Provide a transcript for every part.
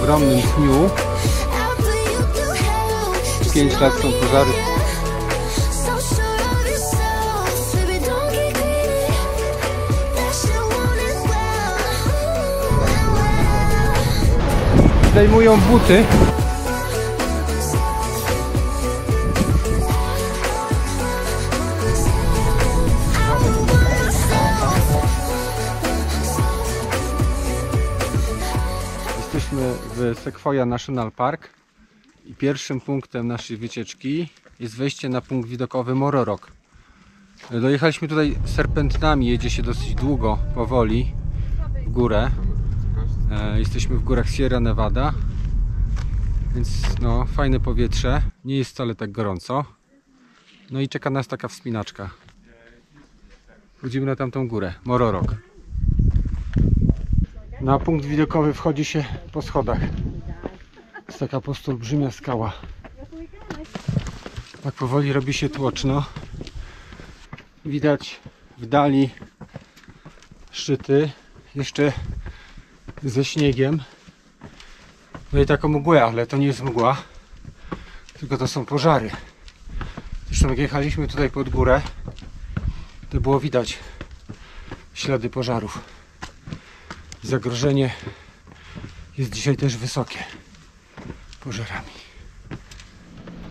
ogromnym pniu. 5 lat są pożary. Zdejmują buty. Jesteśmy w Sequoia National Park i pierwszym punktem naszej wycieczki jest wejście na punkt widokowy Mororock. Dojechaliśmy tutaj serpentynami, jedzie się dosyć długo, powoli w górę. Jesteśmy w górach Sierra Nevada, więc no, fajne powietrze, nie jest wcale tak gorąco. No i czeka nas taka wspinaczka. Chodzimy na tamtą górę, Mororock. Na punkt widokowy wchodzi się po schodach. Jest taka po prostu olbrzymia skała. Tak powoli robi się tłoczno. Widać w dali szczyty, jeszcze ze śniegiem. No i taką mgłę, ale to nie jest mgła, tylko to są pożary. Zresztą jak jechaliśmy tutaj pod górę, to było widać ślady pożarów. Zagrożenie jest dzisiaj też wysokie pożarami.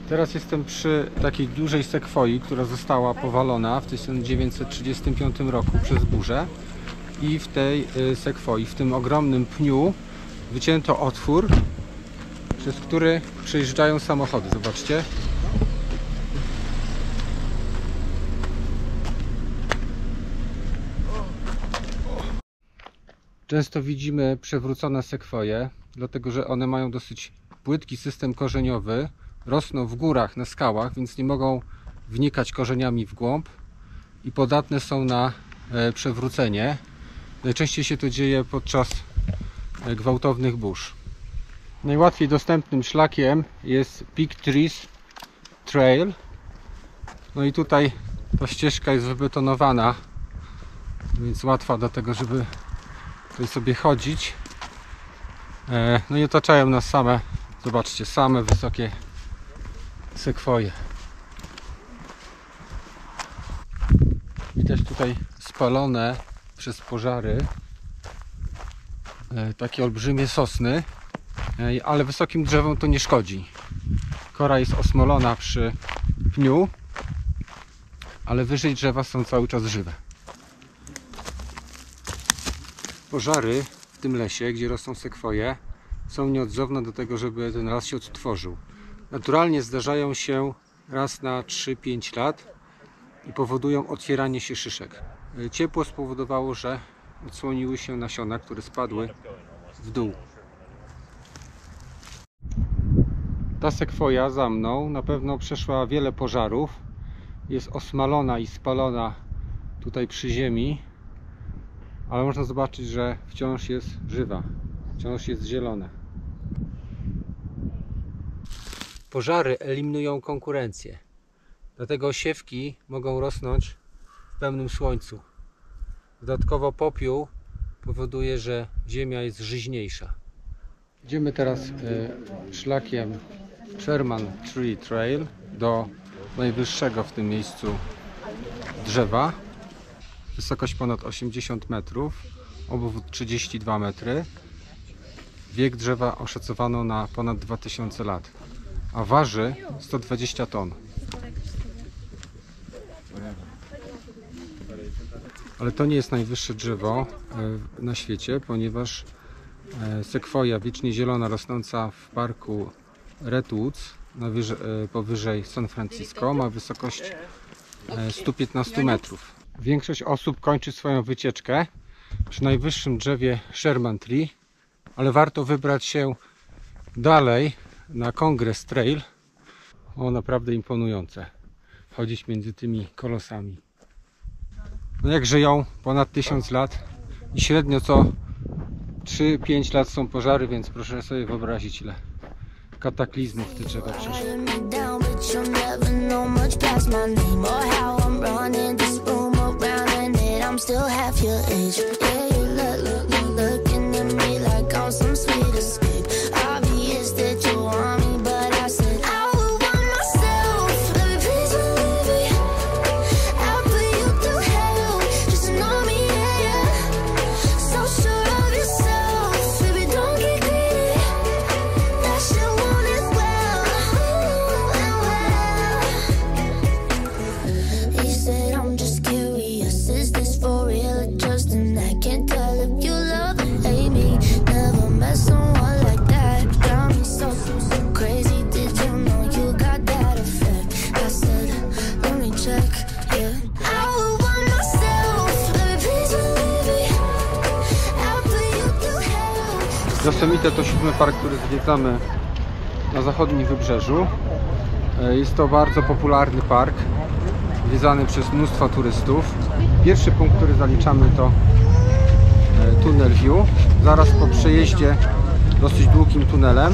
Teraz jestem przy takiej dużej sekwoi, która została powalona w 1935 roku przez burzę. I w tej sekwoi, w tym ogromnym pniu, wycięto otwór, przez który przejeżdżają samochody. Zobaczcie. Często widzimy przewrócone sekwoje, dlatego że one mają dosyć płytki system korzeniowy, rosną w górach, na skałach, więc nie mogą wnikać korzeniami w głąb i podatne są na przewrócenie. Najczęściej się to dzieje podczas gwałtownych burz. Najłatwiej dostępnym szlakiem jest Big Trees Trail. No i tutaj ta ścieżka jest wybetonowana, więc łatwa do tego, żeby tutaj sobie chodzić. No i otaczają nas same, zobaczcie, same wysokie sekwoje. Widać tutaj spalone przez pożary takie olbrzymie sosny, ale wysokim drzewom to nie szkodzi. Kora jest osmolona przy pniu, ale wyżej drzewa są cały czas żywe. Pożary w tym lesie, gdzie rosną sekwoje, są nieodzowne do tego, żeby ten las się odtworzył. Naturalnie zdarzają się raz na 3-5 lat i powodują otwieranie się szyszek. Ciepło spowodowało, że odsłoniły się nasiona, które spadły w dół. Ta sekwoja za mną na pewno przeszła wiele pożarów. Jest osmalona i spalona tutaj przy ziemi, ale można zobaczyć, że wciąż jest żywa, wciąż jest zielona. Pożary eliminują konkurencję, dlatego siewki mogą rosnąć w pełnym słońcu. Dodatkowo popiół powoduje, że ziemia jest żyźniejsza. Idziemy teraz szlakiem Sherman Tree Trail do najwyższego w tym miejscu drzewa. Wysokość ponad 80 metrów, obwód 32 metry. Wiek drzewa oszacowano na ponad 2000 lat, a waży 120 ton. Ale to nie jest najwyższe drzewo na świecie, ponieważ sekwoja wiecznie zielona rosnąca w parku Redwoods powyżej San Francisco ma wysokość 115 metrów. Większość osób kończy swoją wycieczkę przy najwyższym drzewie Sherman Tree, ale warto wybrać się dalej na Congress Trail. O, naprawdę imponujące chodzić między tymi kolosami. No jak żyją ponad 1000 lat i średnio co 3-5 lat są pożary, więc proszę sobie wyobrazić, ile kataklizmów te drzewa przeszły. I'm Yosemite to 7. park, który zwiedzamy na zachodnim wybrzeżu. Jest to bardzo popularny park, zwiedzany przez mnóstwo turystów. Pierwszy punkt, który zaliczamy, to Tunnel View. Zaraz po przejeździe dosyć długim tunelem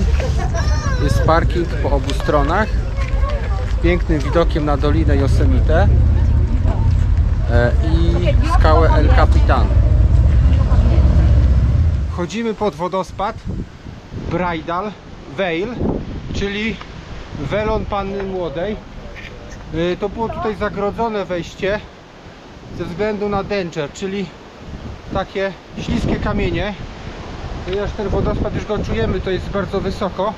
jest parking po obu stronach z pięknym widokiem na Dolinę Yosemite i skałę El Capitan. Wchodzimy pod wodospad Bridal Veil, czyli welon Panny Młodej. To było tutaj zagrodzone wejście ze względu na danger, czyli takie śliskie kamienie. Ponieważ ten wodospad już go czujemy, to jest bardzo wysoko,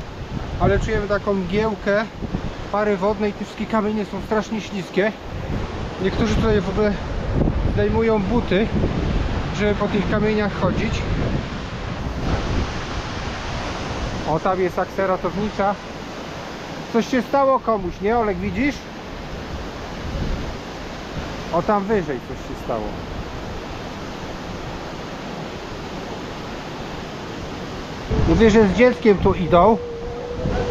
ale czujemy taką mgiełkę pary wodnej. Te wszystkie kamienie są strasznie śliskie. Niektórzy tutaj w ogóle zdejmują buty, żeby po tych kamieniach chodzić. O, tam jest akcja ratownicza. Coś się stało komuś, nie, Olek, widzisz? O, tam wyżej coś się stało. Mówię, że z dzieckiem tu idą,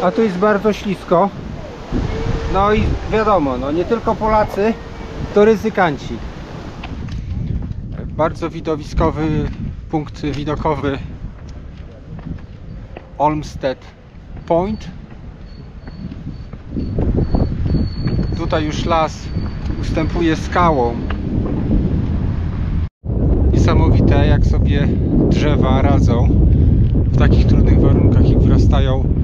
a tu jest bardzo ślisko. No i wiadomo, no nie tylko Polacy, to ryzykanci. Bardzo widowiskowy punkt widokowy Olmsted Point. Tutaj już las ustępuje skałą. Niesamowite, jak sobie drzewa radzą w takich trudnych warunkach i wyrastają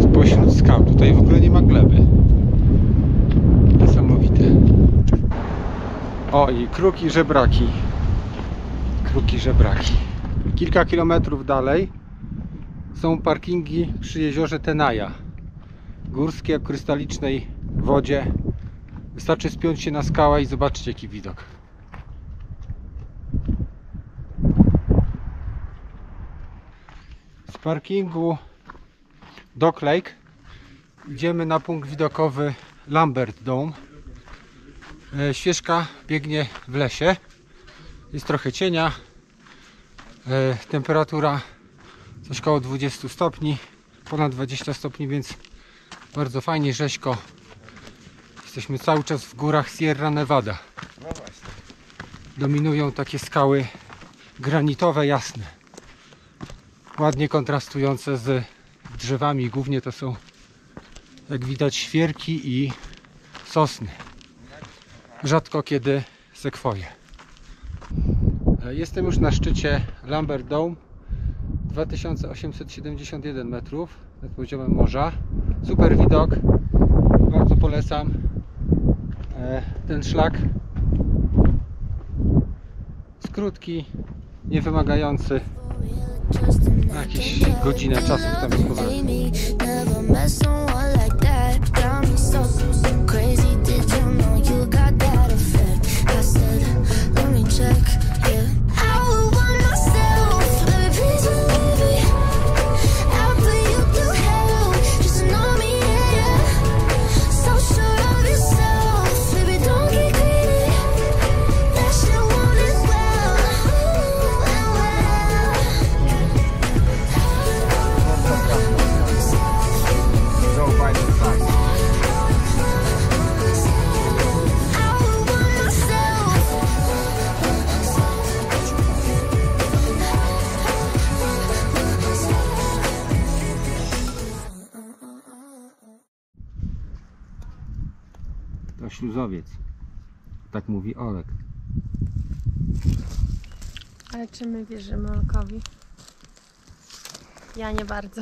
spośród skał. Tutaj w ogóle nie ma gleby. Niesamowite. O, i kruki żebraki. Kruki żebraki. Kilka kilometrów dalej są parkingi przy jeziorze Tenaja. Górskie o krystalicznej wodzie. Wystarczy spiąć się na skałę i zobaczyć, jaki widok. Z parkingu Dock Lake idziemy na punkt widokowy Lambert Dome. Ścieżka biegnie w lesie. Jest trochę cienia. Temperatura coś koło 20 stopni. Ponad 20 stopni, więc bardzo fajnie, rzeźko. Jesteśmy cały czas w górach Sierra Nevada. Dominują takie skały granitowe, jasne. Ładnie kontrastujące z drzewami. Głównie to są, jak widać, świerki i sosny. Rzadko kiedy sekwoje. Jestem już na szczycie Lambert Dome. 2871 metrów nad poziomem morza. Super widok. Bardzo polecam ten szlak. Jest krótki, niewymagający. Na jakieś godzinę czasu tam z powrotem. To śluzowiec. Tak mówi Olek. Ale czy my wierzymy Olkowi? Ja nie bardzo.